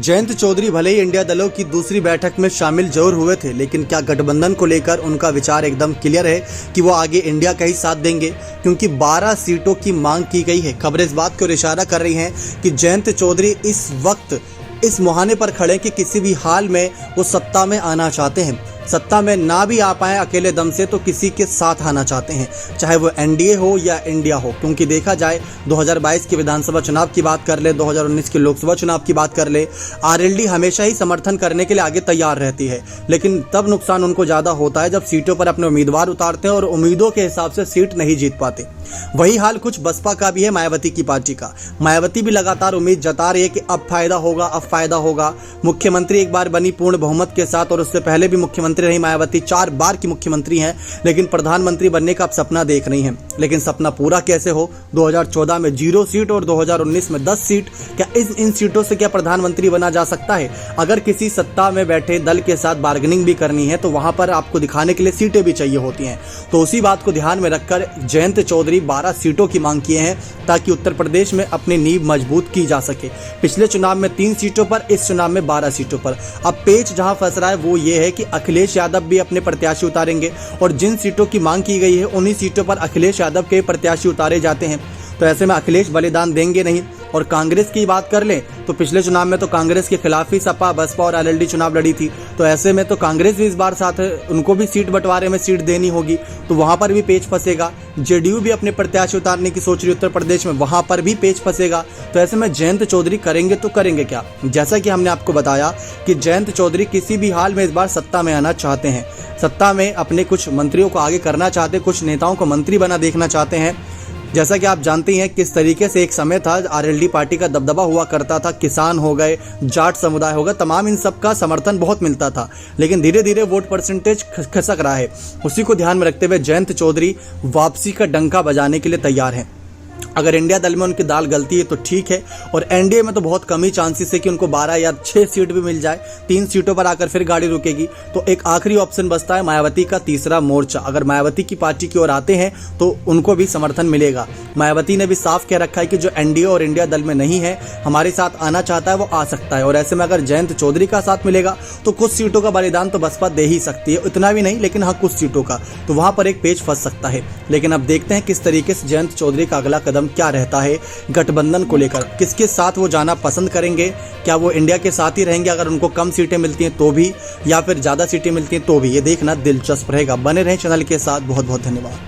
जयंत चौधरी भले ही इंडिया दलों की दूसरी बैठक में शामिल जरूर हुए थे, लेकिन क्या गठबंधन को लेकर उनका विचार एकदम क्लियर है कि वो आगे इंडिया का ही साथ देंगे, क्योंकि 12 सीटों की मांग की गई है। खबरें इस बात को इशारा कर रही हैं कि जयंत चौधरी इस वक्त इस मुहाने पर खड़े कि किसी भी हाल में वो सत्ता में आना चाहते हैं। सत्ता में ना भी आ पाए अकेले दम से तो किसी के साथ आना चाहते हैं, चाहे वो एनडीए हो या इंडिया हो। क्योंकि देखा जाए 2022 के विधानसभा चुनाव की बात कर ले, 2019 के लोकसभा चुनाव की बात कर ले, आरएलडी हमेशा ही समर्थन करने के लिए आगे तैयार रहती है, लेकिन तब नुकसान उनको ज़्यादा होता है जब सीटों पर अपने उम्मीदवार उतारते हैं और उम्मीदों के हिसाब से सीट नहीं जीत पाते। वही हाल कुछ बसपा का भी है, मायावती की पार्टी का। मायावती भी लगातार उम्मीद जता रही है कि अब फायदा होगा। मुख्यमंत्री एक बार बनी पूर्ण बहुमत के साथ, और उससे पहले भी मुख्यमंत्री रही मायावती, 4 बार की मुख्यमंत्री हैं, लेकिन प्रधानमंत्री बनने का अब सपना देख रही हैं। लेकिन सपना पूरा कैसे हो? 2014 में 0 सीट और 2019 में 10 सीट। क्या इन सीटों से क्या प्रधानमंत्री बना जा सकता है? अगर किसी सत्ता में बैठे दल के साथ बार्गेनिंग भी करनी है तो वहां पर आपको दिखाने के लिए सीटें भी चाहिए होती हैं। तो उसी बात को ध्यान में रखकर जयंत चौधरी 12 सीटों की मांग किए हैं, ताकि उत्तर प्रदेश में अपनी नींव मजबूत की जा सके। पिछले चुनाव में 3 सीटों पर, इस चुनाव में 12 सीटों पर। अब पेच जहां फंस रहा है वो ये है कि अखिलेश यादव भी अपने प्रत्याशी उतारेंगे, और जिन सीटों की मांग की गई है उन्हीं सीटों पर अखिलेश यादव के प्रत्याशी उतारे जाते हैं। तो ऐसे में अखिलेश बलिदान देंगे नहीं। और कांग्रेस की बात कर लें तो पिछले चुनाव में तो कांग्रेस के खिलाफ ही सपा, बसपा और आरएलडी चुनाव लड़ी थी। तो ऐसे में तो कांग्रेस भी इस बार साथ है, उनको भी सीट बंटवारे में सीट देनी होगी, तो वहां पर भी पेच फंसेगा। जेडीयू भी अपने प्रत्याशी उतारने की सोच रही उत्तर प्रदेश में, वहां पर भी पेच फंसेगा। तो ऐसे में जयंत चौधरी करेंगे तो करेंगे क्या? जैसा कि हमने आपको बताया कि जयंत चौधरी किसी भी हाल में इस बार सत्ता में आना चाहते हैं। सत्ता में अपने कुछ मंत्रियों को आगे करना चाहते हैं, कुछ नेताओं को मंत्री बना देखना चाहते हैं। जैसा कि आप जानते हैं किस तरीके से एक समय था आरएलडी पार्टी का दबदबा हुआ करता था। किसान हो गए, जाट समुदाय हो गए, तमाम इन सब का समर्थन बहुत मिलता था, लेकिन धीरे धीरे वोट परसेंटेज खसक रहा है। उसी को ध्यान में रखते हुए जयंत चौधरी वापसी का डंका बजाने के लिए तैयार हैं। अगर इंडिया दल में उनकी दाल गलती है तो ठीक है, और एनडीए में तो बहुत कम ही चांसेस है कि उनको 12 या 6 सीट भी मिल जाए। 3 सीटों पर आकर फिर गाड़ी रुकेगी। तो एक आखिरी ऑप्शन बचता है मायावती का तीसरा मोर्चा। अगर मायावती की पार्टी की ओर आते हैं तो उनको भी समर्थन मिलेगा। मायावती ने भी साफ कह रखा है कि जो एनडीए और इंडिया दल में नहीं है, हमारे साथ आना चाहता है, वो आ सकता है। और ऐसे में अगर जयंत चौधरी का साथ मिलेगा तो कुछ सीटों का बलिदान तो बसपा दे ही सकती है, इतना भी नहीं, लेकिन हाँ कुछ सीटों का। तो वहां पर एक पेच फंस सकता है। लेकिन अब देखते हैं किस तरीके से जयंत चौधरी का अगला कदम क्या रहता है गठबंधन को लेकर। किसके साथ वो जाना पसंद करेंगे? क्या वो इंडिया के साथ ही रहेंगे अगर उनको कम सीटें मिलती हैं तो भी, या फिर ज्यादा सीटें मिलती हैं तो भी? ये देखना दिलचस्प रहेगा। बने रहें चैनल के साथ। बहुत बहुत धन्यवाद।